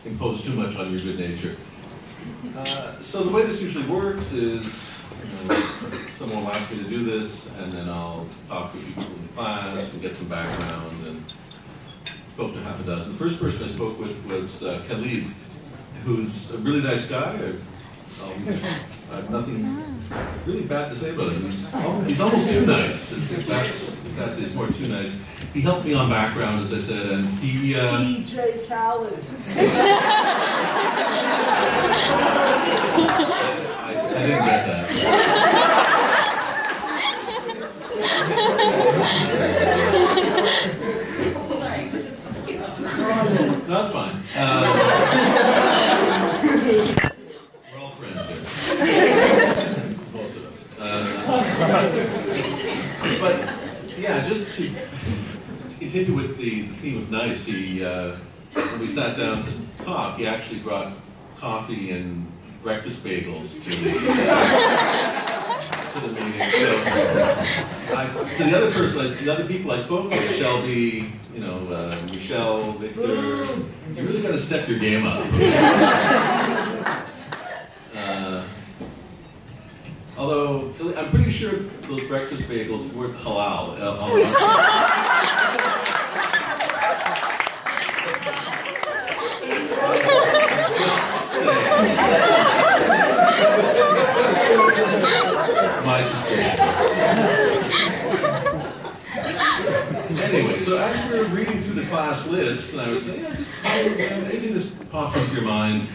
impose too much on your good nature. So the way this usually works is, someone will ask me to do this, and then I'll talk to a few people in the class and get some background, and spoke to half a dozen. The first person I spoke with was Khalid, who's a really nice guy. I have nothing really bad to say about him. He's almost too nice. If that is more too nice. He helped me on background, as I said, and he... DJ Khaled. I didn't get that. No, that's fine. We're all friends here. Most of us. But, yeah, just to continue with the theme of nice, when we sat down to talk, he actually brought coffee and breakfast bagels to the meeting. So, the other people I spoke with, Shelby, Michelle, Victor, you really got to step your game up. Although, I'm pretty sure those breakfast bagels weren't halal. My suspicion. Anyway, so as we were reading through the class list, and I was saying, just anything that pops into your mind,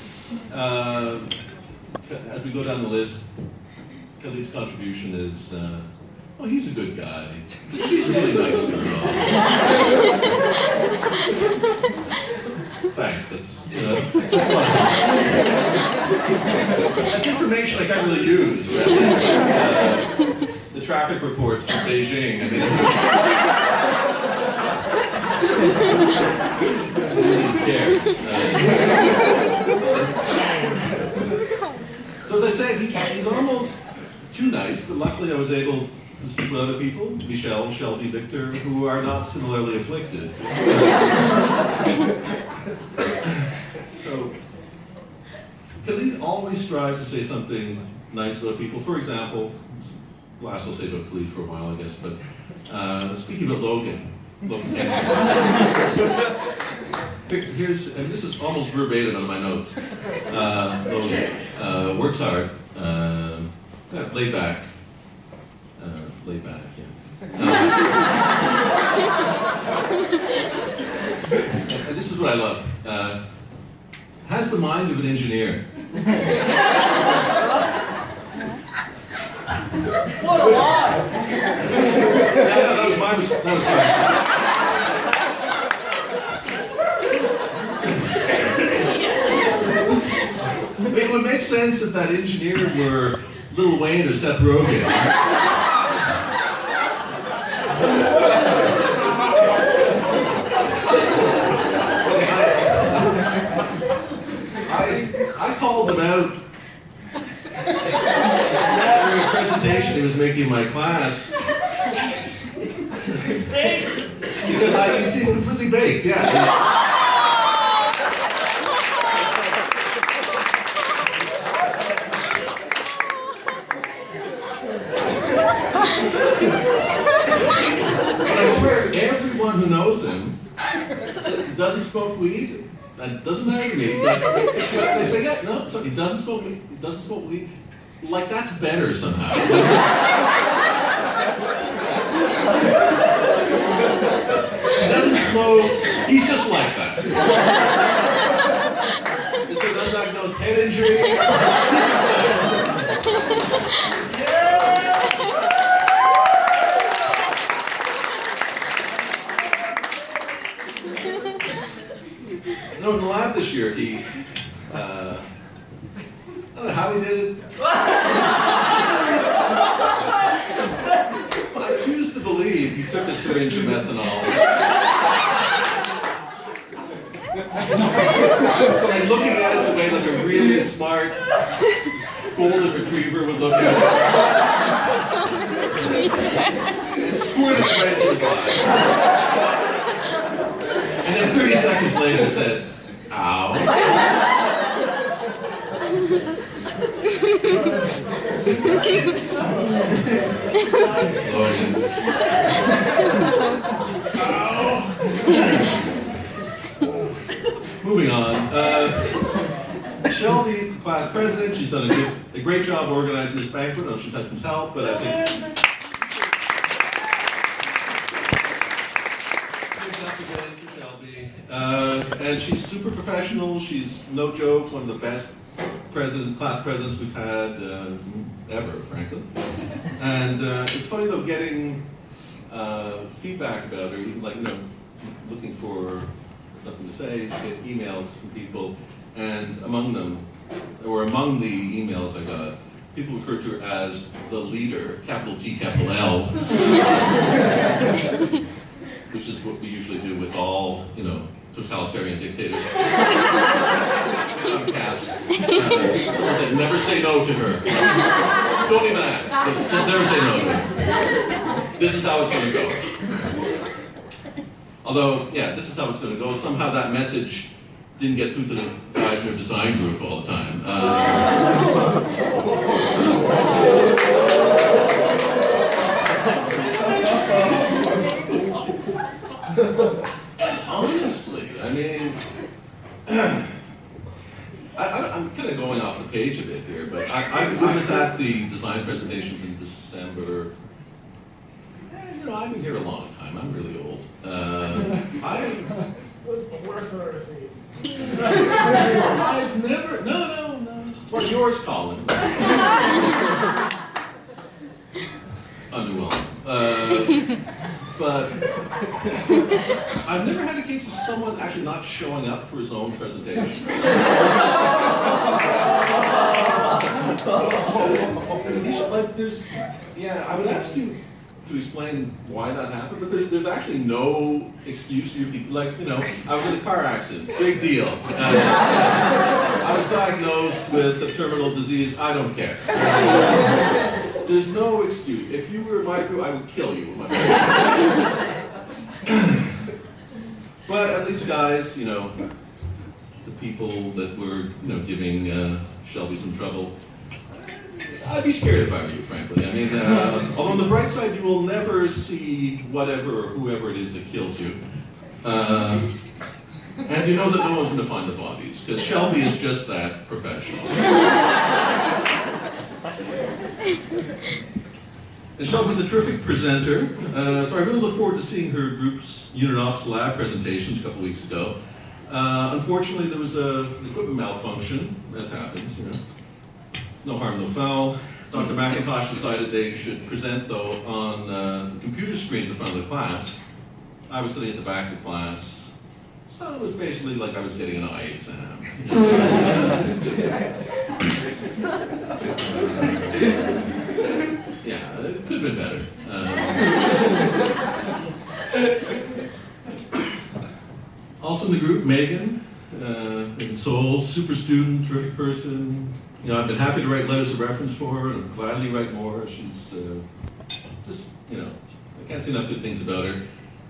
as we go down the list, Khalid's contribution is, well, he's a good guy. She's a really nice girl. Thanks, that's that's information I can't really use. Right? The traffic reports from Beijing. Who cares? So as I said, he's almost too nice, but luckily I was able to speak with other people, Michelle, Shelby, Victor, who are not similarly afflicted. So, Khalid always strives to say something nice about people. For example, last I'll say about Khalid for a while, I guess, but speaking about Logan here's, and this is almost verbatim on my notes. Logan works hard, laid back, yeah. And this is what I love. Has the mind of an engineer. What a lie! That was mine. I mean, it would make sense if that engineer were Lil Wayne or Seth Rogen. I called him out during a presentation he was making in my class. Because he seemed completely baked, yeah. I swear, everyone who knows him doesn't smoke weed. That doesn't matter to me. But they say, yeah, no, so he doesn't smoke weed. He doesn't smoke weed. Like that's better somehow. He doesn't smoke. He's just like that. This is an undiagnosed head injury. No, in the lab this year, he, I don't know how he did it. I choose to believe he took a syringe of methanol. And looking at it the way like a really smart golden retriever would look at it. And squirted it right into his eye. And then 30 seconds later said, ow. Moving on. Shelby, the class president, she's done a great job organizing this banquet. I know she's had some help, but I think Shelby. And she's super professional. She's, no joke, one of the best class presidents we've had ever, frankly. And it's funny though, getting feedback about her, even like, looking for something to say, to get emails from people, and among the emails I got, people refer to her as the leader, capital T, capital L, which is what we usually do with all, totalitarian dictators. Caps. Someone said, never say no to her. Don't even ask. Just never say no to her. This is how it's going to go. Although, yeah, this is how it's going to go. Somehow that message didn't get through to the guys in their design group all the time. Honestly, I mean, I'm kind of going off the page a bit here, but I was at the design presentations in December. I've been here a long time. I'm really old. What's the worst I've ever seen? I've never, no. Or yours, Colin. Underwhelming. But I've never had a case of someone actually not showing up for his own presentation. I would ask you to explain why that happened, but there's actually no excuse. I was in a car accident, big deal. I was diagnosed with a terminal disease, I don't care. There's no excuse. If you were my group, I would kill you. But at least guys, the people that were, giving Shelby some trouble, I'd be scared if I were you, frankly. I mean, although on the bright side, you will never see whatever or whoever it is that kills you. And you know that no one's going to find the bodies, because Shelby is just that professional. And Shelby's a terrific presenter, so I really look forward to seeing her group's Unit Ops Lab presentations a couple weeks ago. Unfortunately, there was an equipment malfunction, as happens, No harm, no foul. Dr. McIntosh decided they should present, though, on the computer screen in the front of the class. I was sitting at the back of the class, so it was basically like I was getting an eye exam. Yeah, it could have been better. Also in the group, Megan Soul, super student, terrific person. I've been happy to write letters of reference for her, and gladly write more. She's just, I can't say enough good things about her.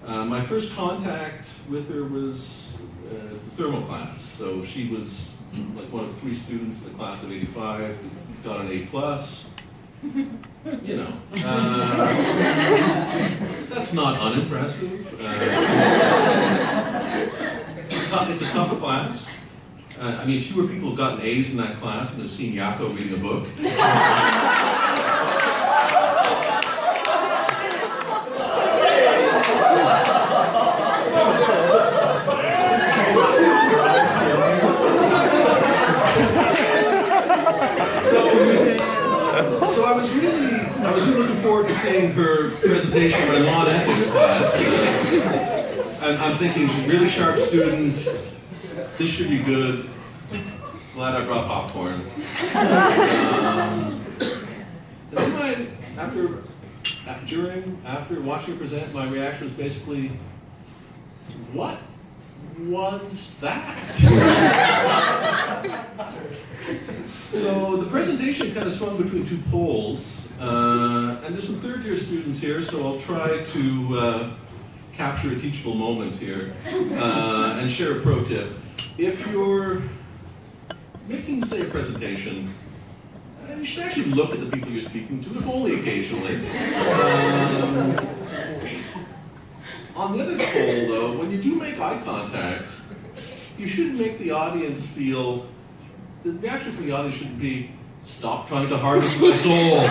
My first contact with her was the thermal class. So she was like one of 3 students in the class of '85 that got an A+. That's not unimpressive. It's a tough class. I mean, fewer people have gotten A's in that class than have seen Yako reading a book. So I was really looking forward to seeing her presentation in my law and ethics class. I'm thinking she's a really sharp student. This should be good. Glad I brought popcorn. After watching her present, my reaction was basically, what was that? So the presentation kind of swung between 2 poles, and there's some third-year students here, so I'll try to capture a teachable moment here and share a pro tip. If you're making, say, a presentation, And you should actually look at the people you're speaking to, if only occasionally. On the other pole, though, when you do make eye contact, you shouldn't make the audience feel, the reaction from the audience should be, stop trying to harvest my soul.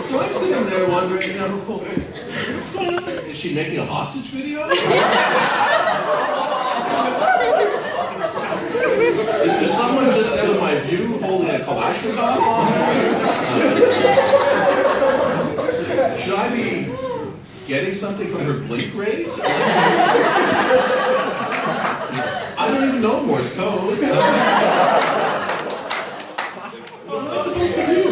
So I'm sitting there wondering, you know, what's going on? Is she making a hostage video? Is there someone just out of my view holding a Kalashnikov on her? Should I be getting something from her blink rate? I don't even know Morse code. What am I supposed to do?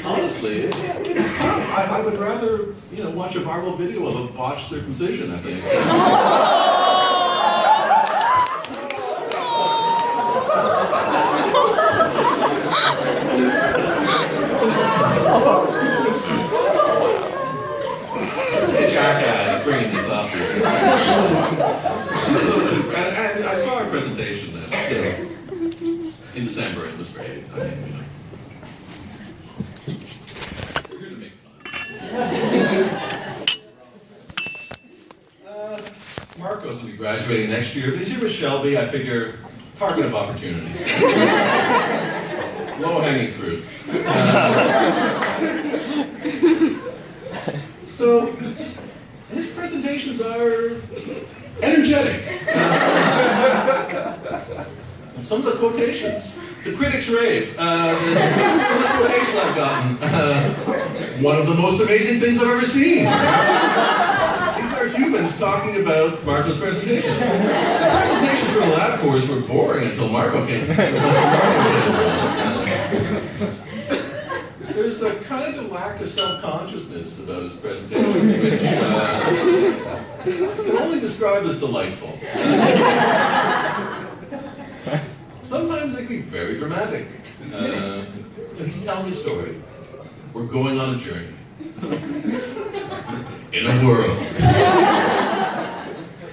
Honestly, it's tough. I would rather, you know, watch a viral video of a botched circumcision, I think. Hey, jackass, bringing this up here. And I saw her presentation then, you know, in December. It was great. I mean, you know, we're here to make fun. Marco's going to be graduating next year, but he's here with Shelby. I figure target of opportunity. Low-hanging fruit. So, his presentations are energetic. Some of the quotations, the critics rave. Some of the quotations I've gotten. One of the most amazing things I've ever seen. These are humans talking about Marco's presentation. The presentations for the lab course were boring until Marco came. There's a kind of lack of self-consciousness about his presentations, which can only describe as delightful. Sometimes they can be very dramatic. He's telling a story. We're going on a journey. In a world.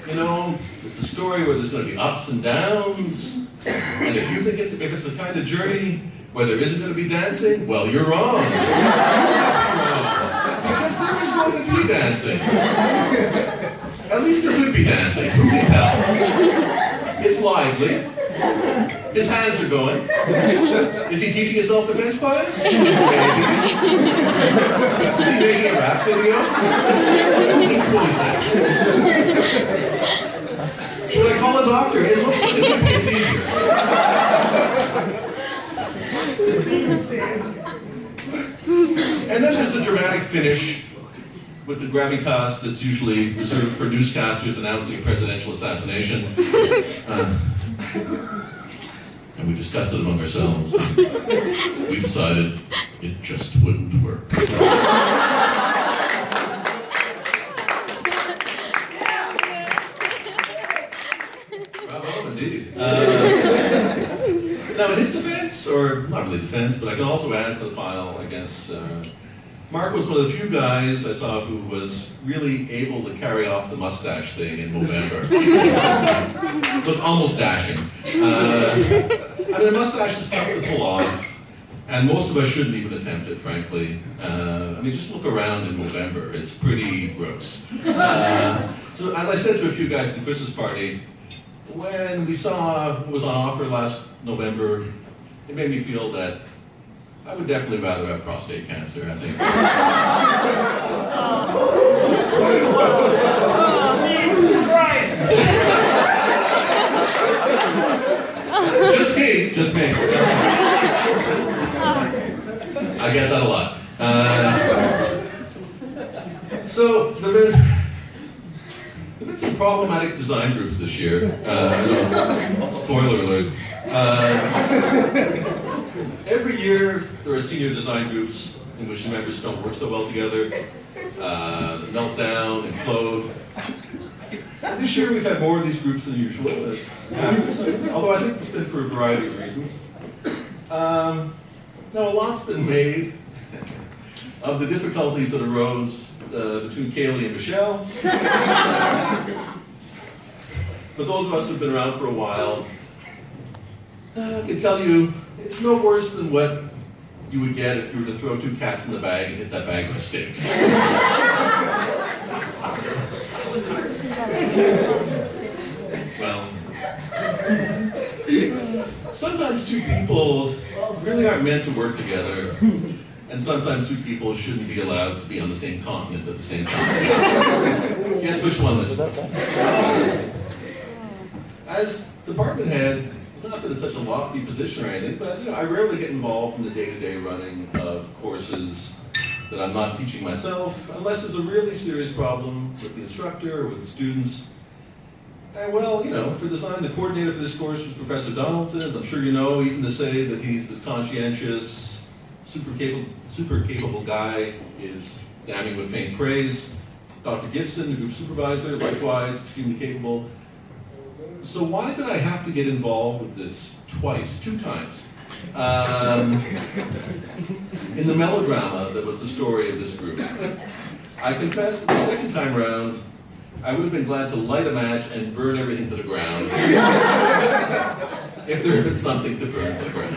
You know, it's a story where there's going to be ups and downs. And if you think if it's the kind of journey where there isn't going to be dancing, well, you're wrong. Because there is going to be dancing. At least there could be dancing. Who can tell? It's lively. His hands are going. Is he teaching a self-defense class? Maybe. Is he making a rap video? It's really sad. Should I call a doctor? It looks like it could be a seizure. And then there's the dramatic finish with the gravitas that's usually reserved for newscasters announcing a presidential assassination. And we discussed it among ourselves. We decided it just wouldn't work. Bravo, indeed. Now, in his defense, or not really defense, but I can also add to the pile, I guess, Mark was one of the few guys I saw who was really able to carry off the mustache thing in November. Looked almost dashing. I mean, a mustache is tough to pull off, and most of us shouldn't even attempt it, frankly. I mean, just look around in November. It's pretty gross. So, as I said to a few guys at the Christmas party, when we saw what was on offer last November, it made me feel that I would definitely rather have prostate cancer, I think. Oh, Jesus Christ! Just me. I get that a lot. So, there have been some problematic design groups this year. Spoiler alert. Every year, there are senior design groups in which the members don't work so well together. Melt down, implode. This year, we've had more of these groups than usual. Although I think it's been for a variety of reasons. Now, a lot's been made of the difficulties that arose between Kaylee and Michelle. But those of us who've been around for a while, I can tell you, it's no worse than what you would get if you were to throw two cats in the bag and hit that bag with a stick. Well, sometimes two people really aren't meant to work together, and sometimes two people shouldn't be allowed to be on the same continent at the same time. Guess which one this was? As department head, not that it's such a lofty position or anything, but I rarely get involved in the day-to-day running of courses that I'm not teaching myself, unless there's a really serious problem with the instructor or with the students. And well, for design, the coordinator for this course was Professor Donaldson, as I'm sure you know, even to say that he's the conscientious, super capable guy is damning with faint praise. Dr. Gibson, the group supervisor, likewise extremely capable. So why did I have to get involved with this two times? In the melodrama that was the story of this group. I confess that the second time round, I would have been glad to light a match and burn everything to the ground. If there had been something to burn to the ground.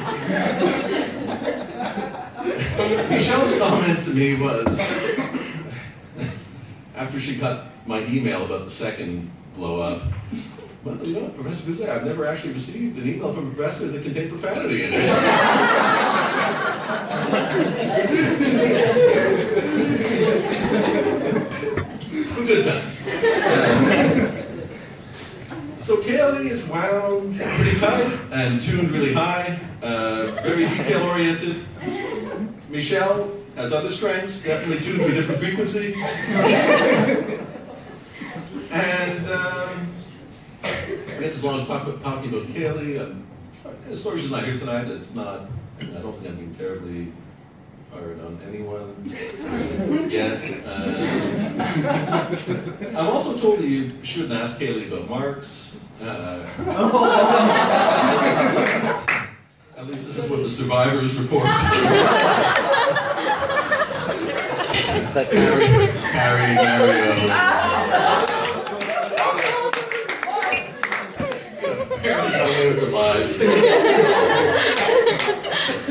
Michelle's comment to me was, after she got my email about the second blow up, well, Professor Buzet, I've never actually received an email from a professor that contained profanity in it. Good times. So Kaylee is wound pretty tight and tuned really high, very detail-oriented. Michelle has other strengths, definitely tuned to a different frequency. And I guess as long as we're talking about Kaylee, as long as she's not here tonight, I don't think I'm being terribly hard on anyone yet. I'm also told that you shouldn't ask Kaylee about marks. At least this is what the survivors report. Carrie, Mario. Apparently got away with their lives.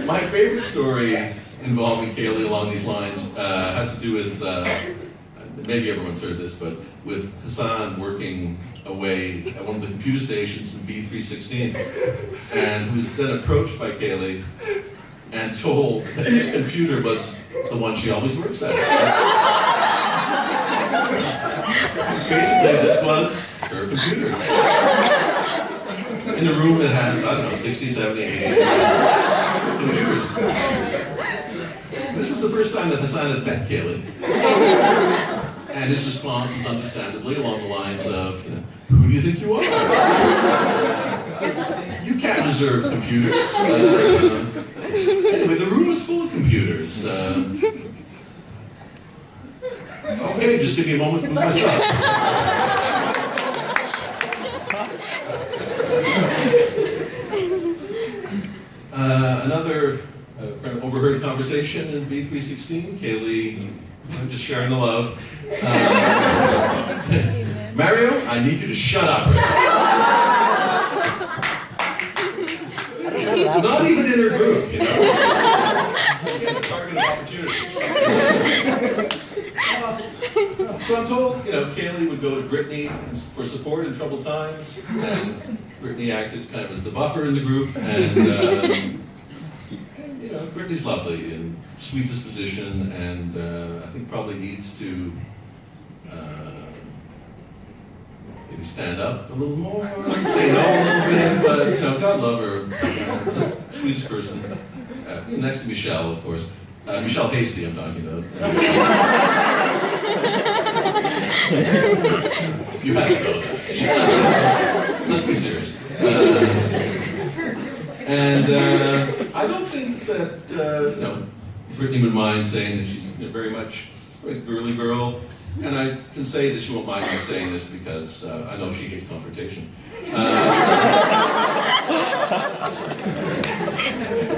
My favorite story involving Kaylee along these lines has to do with, maybe everyone's heard this, but with Hassan working away at one of the computer stations in B316, and who was then approached by Kaylee and told that his computer was the one she always works at. Basically, this was her computer. In a room that has, 60, 70, 80 computers. This was the first time that Hassan had met Kaylee. And his response was understandably along the lines of, who do you think you are? You can't reserve computers. Anyway, the room is full of computers. Okay, just give me a moment to move my stuff. Another kind of overheard conversation in B316, Kaylee, just sharing the love. Mario, I need you to shut up right now. Not even in her group, Again, a target of opportunity. So I'm told, Kaylee would go to Brittany for support in troubled times, and Brittany acted kind of as the buffer in the group, and Brittany's lovely and sweet disposition, and I think probably needs to maybe stand up a little more, say no a little bit, but God love her, sweetest person. Next to Michelle, of course. Michelle Hasty, I'm talking about. You have to know that. Let's be serious. And I don't think that Brittany would mind saying that she's very much a girly girl, and I can say that she won't mind me saying this because I know she hates confrontation.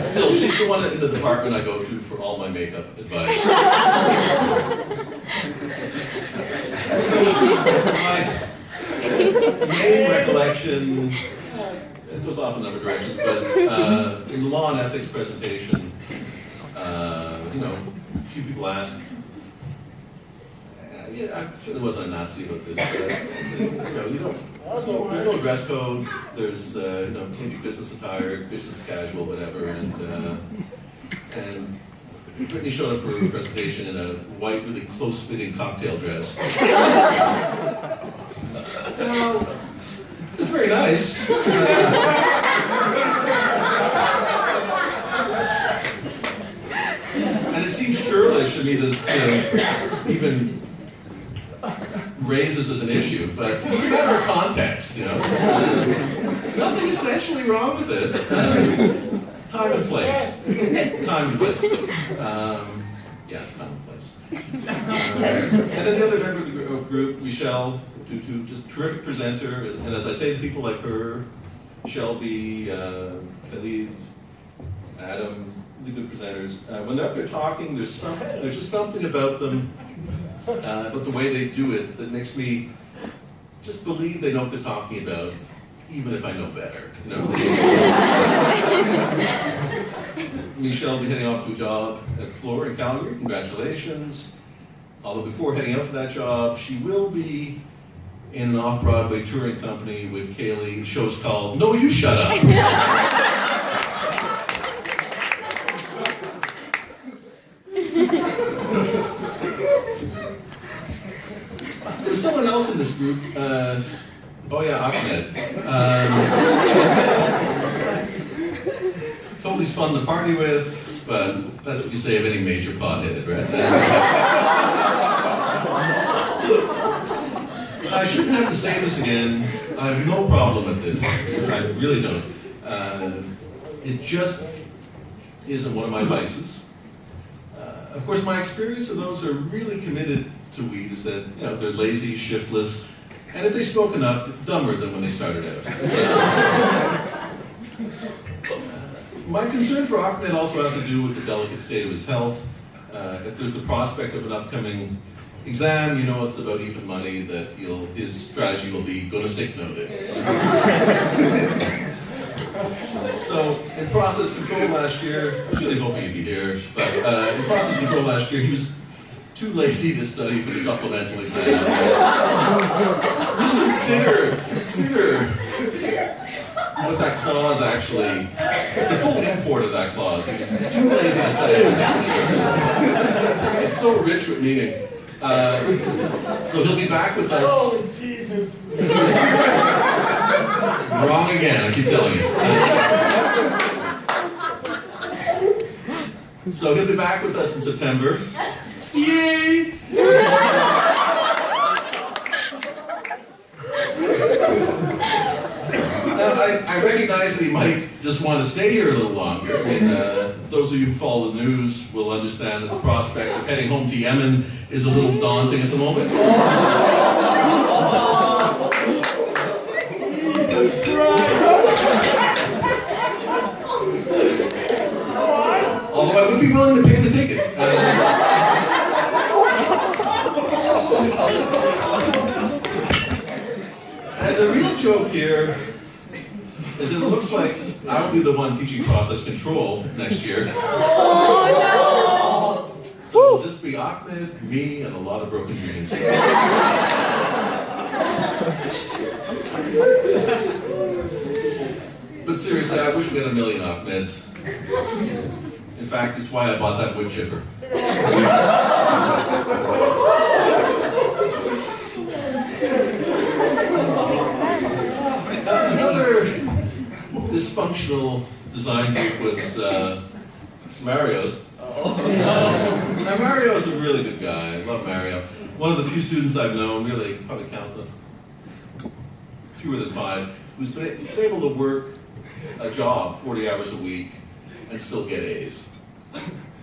Still, she's the one in the department I go to for all my makeup advice. My main recollection, it goes off in a number of directions, but in the law and ethics presentation, you know, a few people asked, yeah, I certainly wasn't a Nazi about this, but you know, there's no dress code, there's, you know, maybe business attire, business casual, whatever, and Brittany showed up for a presentation in a white, really close-fitting cocktail dress. Well, it was very nice. And it seems churlish, I mean, you know, even raise this as an issue, but it's a matter of context, you know. Nothing essentially wrong with it. Time and place. Time and place. Yeah, time and place. And then the other member of the group, Michelle, just terrific presenter, and as I say to people like her, Shelby, Khalid, Adam, really good presenters. When they're up there talking, there's just something about them, about the way they do it, that makes me just believe they know what they're talking about, even if I know better. You know? Michelle will be heading off to a job at Floor in Calgary. Congratulations. Although before heading out for that job, she will be in an off-Broadway touring company with Kaylee. The show's called No, You Shut Up. There's someone else in this group. Oh yeah, Ahmed. Totally fun to party with, but that's what you say of any major pothead, right? I shouldn't have to say this again. I have no problem with this. I really don't. It just isn't one of my vices. Of course, my experience of those who are really committed to weed is that, you know, they're lazy, shiftless, and if they smoke enough, dumber than when they started out. My concern for Ahmed also has to do with the delicate state of his health. If there's the prospect of an upcoming exam, you know it's about even money, that his strategy will be gonna sick note it. So, in process control last year, I was really hoping he'd be here, but in process control last year, he was too lazy to study for the supplemental exam. Just consider what that clause actually, the full import of that clause. He was too lazy to study for the supplemental. It's so rich with meaning. So he'll be back with us. Oh, Jesus. Wrong again, I keep telling you. So he'll be back with us in September. Yay! Now, I recognize that he might just want to stay here a little longer. I mean, those of you who follow the news will understand that the prospect of heading home to Yemen is a little daunting at the moment. Although I would be willing to pay the ticket. And the real joke here is that it looks like I'll be the one teaching process control next year. Oh, no! So it'll just be Ahmed, me, and a lot of broken dreams. But seriously, I wish we had 1 million Ahmeds. In fact, it's why I bought that wood chipper. Another dysfunctional design group was Mario's. Now Mario's a really good guy. I love Mario. One of the few students I've known, really, probably count them, fewer than 5, who's been able to work a job 40 hours a week and still get A's.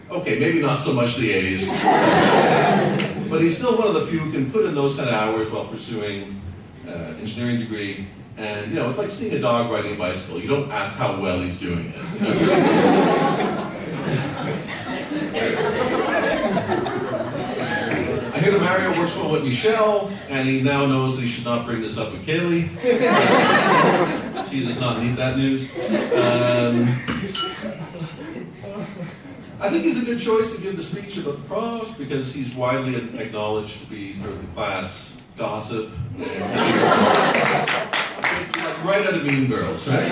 Okay, maybe not so much the A's, but he's still one of the few who can put in those kind of hours while pursuing an engineering degree And you know, it's like seeing a dog riding a bicycle. You don't ask how well he's doing it. You know? I hear that Mario works well with Michelle, and he now knows that he should not bring this up with Kaylee. She does not need that news. I think he's a good choice to give the speech about the profs because he's widely acknowledged to be sort of the class gossip. It's like right out of Mean Girls, right?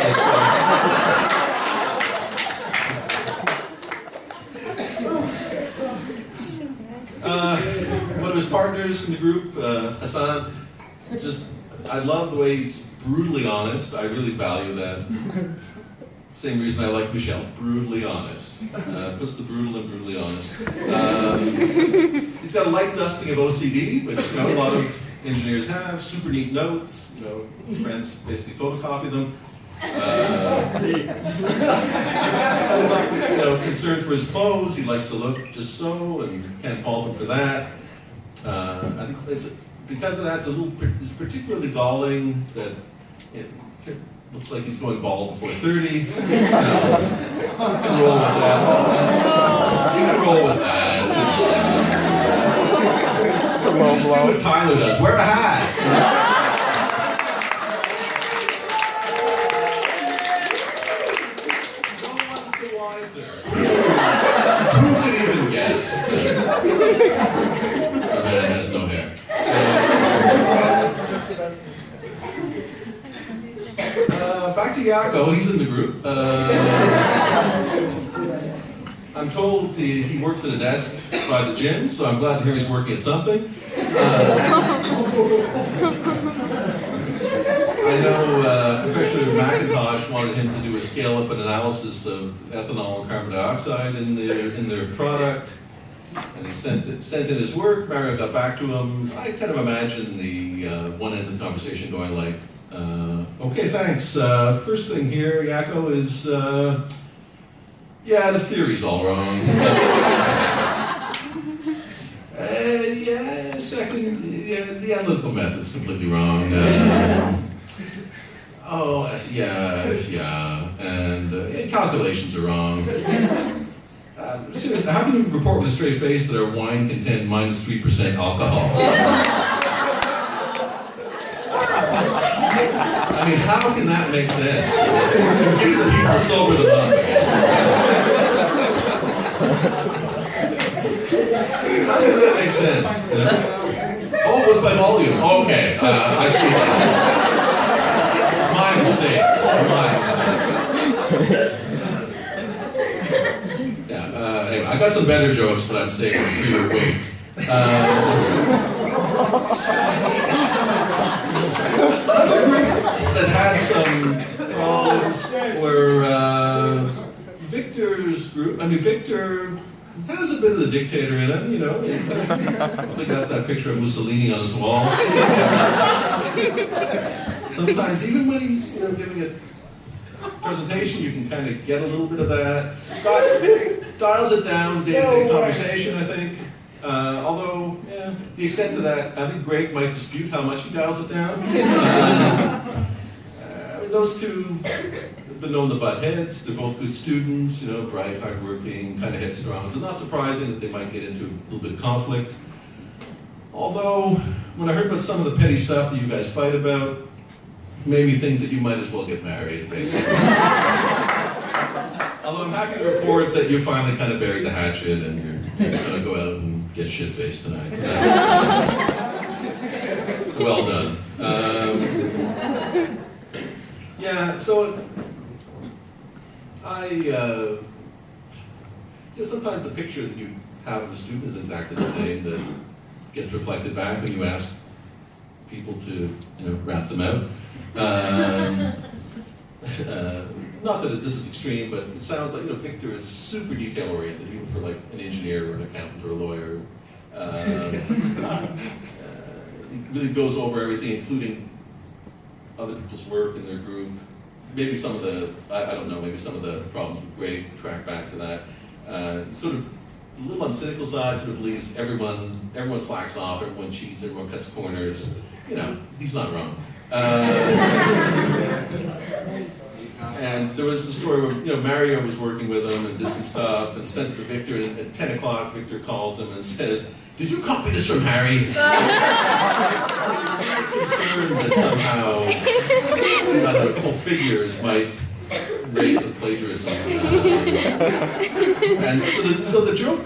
One of his partners in the group, Hassan, I love the way he's brutally honest. I really value that. Same reason I like Michelle, brutally honest. Puts the brutal in brutally honest. He's got a light dusting of OCD, which you know, a lot of engineers have. Super neat notes. You know, friends basically photocopy them. You know, concerned for his clothes. He likes to look just so, and can't fault him for that. I think it's because of that. It's particularly galling that it looks like he's going bald before 30. You can roll with that. You can roll with that. It's a low Just do blow. what Tyler does. Wear a hat. No one's the wiser. Who could even guess? A man has no hair. Back to Yako, he's in the group. I'm told he works at a desk by the gym, so I'm glad to hear he's working at something. I know Professor McIntosh wanted him to do a scale-up analysis of ethanol and carbon dioxide in their product, and he sent in his work. Mario got back to him. I kind of imagine the one end of the conversation going like, okay, thanks. First thing here, Yako, is, yeah, the theory's all wrong. Yeah, second, yeah, the analytical method's completely wrong. And calculations are wrong. Seriously, how can you report with a straight face that our wine contained -3% alcohol? I mean, how can that make sense? Give the people sober the month. How can that make sense? You know? Oh, it was by volume. Okay, I see that. My mistake. Yeah, anyway, I got some better jokes, but I'm saving them for your week. That had some problems where Victor's group, Victor has a bit of the dictator in him, you know. They got that picture of Mussolini on his wall. Sometimes, even when he's giving a presentation, you can kind of get a little bit of that. Dials it down, day-to-day conversation, I think. Although, yeah, the extent of that, I think Greg might dispute how much he dials it down. Those two have been known to butt heads. They're both good students, bright, hardworking, kind of headstrong. So not surprising that they might get into a little bit of conflict. Although, when I heard about some of the petty stuff that you guys fight about, it made me think that you might as well get married, basically. Although I'm happy to report that you finally kind of buried the hatchet and you're going to go out and get shit-faced tonight. So well done. Yeah, so sometimes the picture that you have of the student is exactly the same that gets reflected back when you ask people to, wrap them out. Not that this is extreme, but it sounds like Victor is super detail-oriented, even for like an engineer or an accountant or a lawyer. He really goes over everything, including other people's work in their group. Maybe some of the, I don't know, maybe some of the problems with Greg track back to that. Sort of a little on the cynical side, sort of believes everyone slacks off, everyone cheats, everyone cuts corners. He's not wrong. And there was a story where Mario was working with him and did some stuff and sent it to Victor. And at 10 o'clock, Victor calls him and says, "Did you copy this from Harry?" Concerned that somehow a couple figures might raise a plagiarism. And so the joke,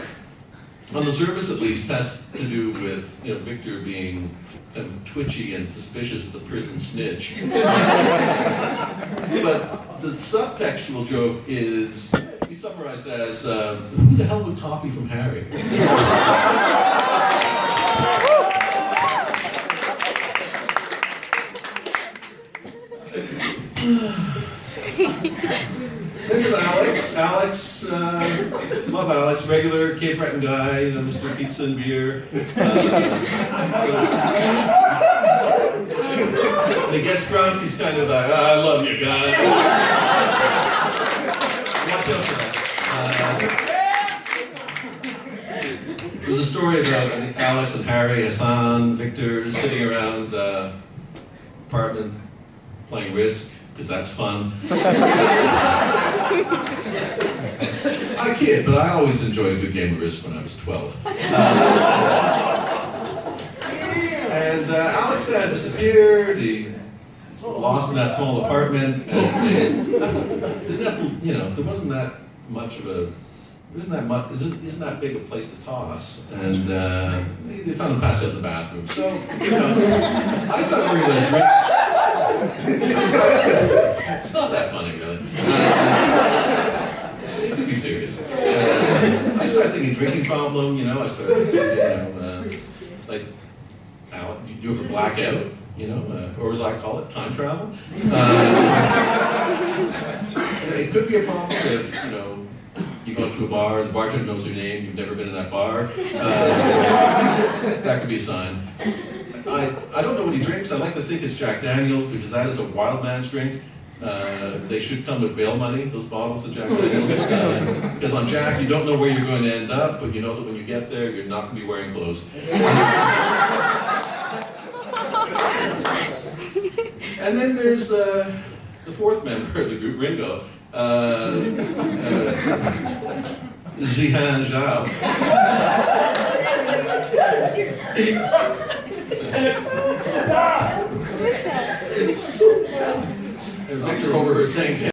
on the surface at least, has to do with Victor being kind of twitchy and suspicious as a prison snitch. But the subtextual joke is be summarized as, who the hell would copy from Harry? There's Alex. Love Alex, regular Cape Breton guy, Mr. Pizza and Beer. When he gets drunk, he's kind of like, "I love you, guys." Watch out for that. There's a story about Alex and Harry, Hassan, Victor sitting around apartment playing Risk, because that's fun. I kid, but I always enjoyed a good game of Risk when I was 12. And Alex kind of disappeared. He lost in that small apartment, and there wasn't that much of a, isn't that big a place to toss, and they found him passed out in the bathroom. So I started worrying about a drink. It's not that funny, really. It could be serious. I started thinking drinking problem. I started thinking, like, do you ever black out? Or as I call it, time travel. It could be a problem if you go to a bar and the bartender knows your name. You've never been in that bar. That could be a sign. I don't know what he drinks. I like to think it's Jack Daniels, because that is a wild man's drink. They should come with bail money, those bottles of Jack Daniels. Because on Jack, you don't know where you're going to end up, but you know that when you get there, you're not going to be wearing clothes. And then there's the fourth member of the group, Ringo. Jihan Zhao. Victor overheard saying